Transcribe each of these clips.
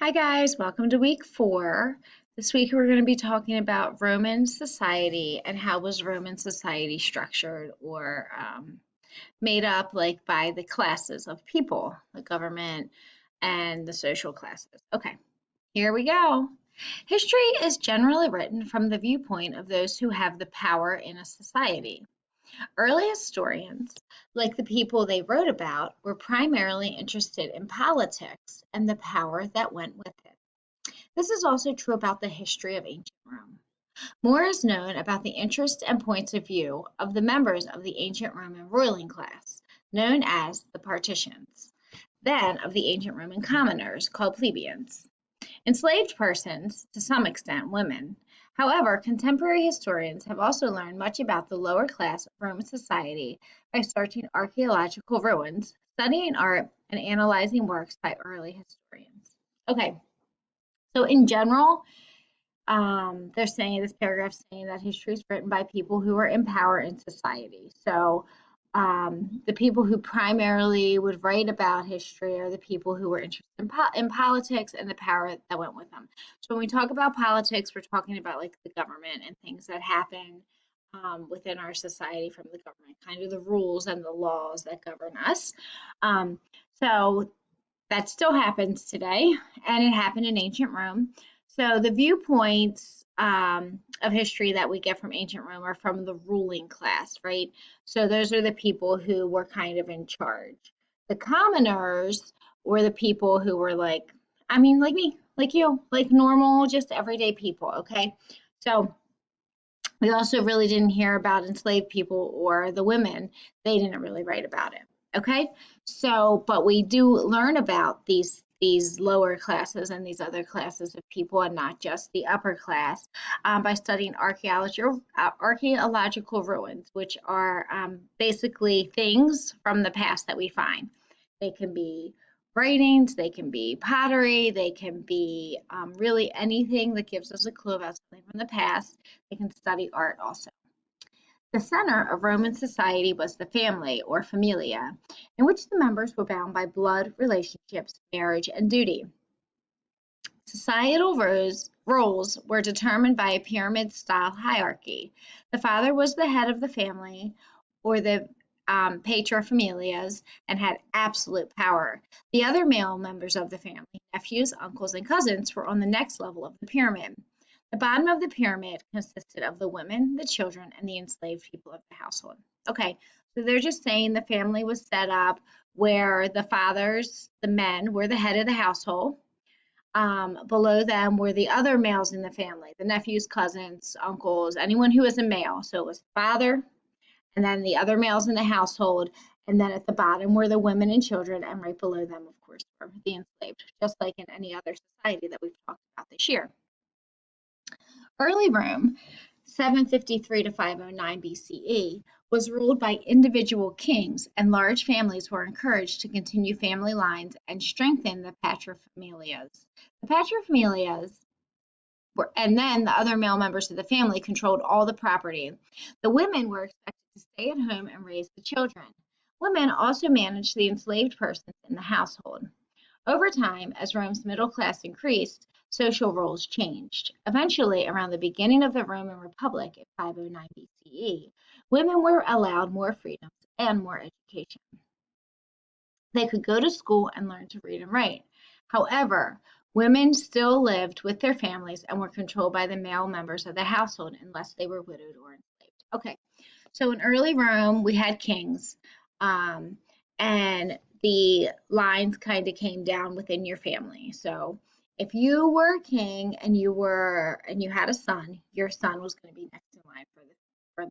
Hi guys, welcome to week 4. This week we're going to be talking about Roman society and how was Roman society structured or made up like by the classes of people, the government and the social classes. Okay, here we go. History is generally written from the viewpoint of those who have the power in a society. Early historians, like the people they wrote about, were primarily interested in politics and the power that went with it. This is also true about the history of ancient Rome. More is known about the interests and points of view of the members of the ancient Roman ruling class, known as the patricians, than of the ancient Roman commoners, called plebeians. Enslaved persons, to some extent women. However, contemporary historians have also learned much about the lower class of Roman society by searching archaeological ruins, studying art, and analyzing works by early historians. Okay, so in general, they're saying this paragraph saying that history is written by people who are in power in society. So the people who primarily would write about history are the people who were interested in politics and the power that went with them. So when we talk about politics, we're talking about like the government and things that happen within our society from the government, kind of the rules and the laws that govern us. Um, so that still happens today, and it happened in ancient Rome. So the viewpoints of history that we get from ancient Rome are from the ruling class, right? So those are the people who were kind of in charge. The commoners were the people who were like, I mean, like me, like you, like normal, just everyday people, okay? So we also really didn't hear about enslaved people or the women. They didn't really write about it. Okay, so but we do learn about these lower classes and these other classes of people, and not just the upper class, by studying archaeological ruins, which are basically things from the past that we find. They can be writings, they can be pottery, they can be really anything that gives us a clue about something from the past. They can study art also. The center of Roman society was the family, or familia, in which the members were bound by blood relationships, marriage, and duty. Societal roles were determined by a pyramid-style hierarchy. The father was the head of the family, or the paterfamilias, and had absolute power. The other male members of the family, nephews, uncles, and cousins, were on the next level of the pyramid. The bottom of the pyramid consisted of the women, the children, and the enslaved people of the household. Okay, so they're just saying the family was set up where the fathers, the men, were the head of the household. Below them were the other males in the family, the nephews, cousins, uncles, anyone who was a male. So it was father, and then the other males in the household, and then at the bottom were the women and children, and right below them, of course, were the enslaved, just like in any other society that we've talked about this year. Early Rome, 753 to 509 BCE, was ruled by individual kings, and large families were encouraged to continue family lines and strengthen the paterfamilias. The paterfamilias were, and then the other male members of the family controlled all the property. The women were expected to stay at home and raise the children. Women also managed the enslaved persons in the household. Over time, as Rome's middle class increased, social roles changed. Eventually, around the beginning of the Roman Republic in 509 BCE, women were allowed more freedoms and more education. They could go to school and learn to read and write. However, women still lived with their families and were controlled by the male members of the household unless they were widowed or enslaved. Okay, so in early Rome, we had kings, and the lines kind of came down within your family. So if you were a king and you had a son, your son was going to be next in line for the throne.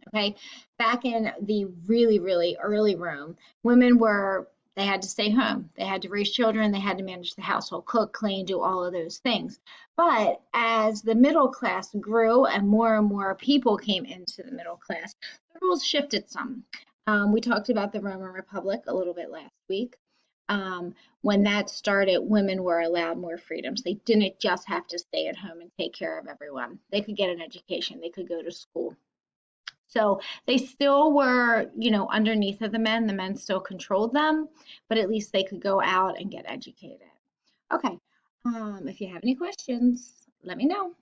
Okay, back in the really really early Rome, women were they had to stay home. They had to raise children. They had to manage the household, cook, clean, do all of those things. But as the middle class grew and more people came into the middle class, the rules shifted some. We talked about the Roman Republic a little bit last week. When that started, women were allowed more freedoms. They didn't just have to stay at home and take care of everyone. They could get an education. They could go to school. So they still were, underneath of the men. The men still controlled them, but at least they could go out and get educated. Okay. If you have any questions, let me know.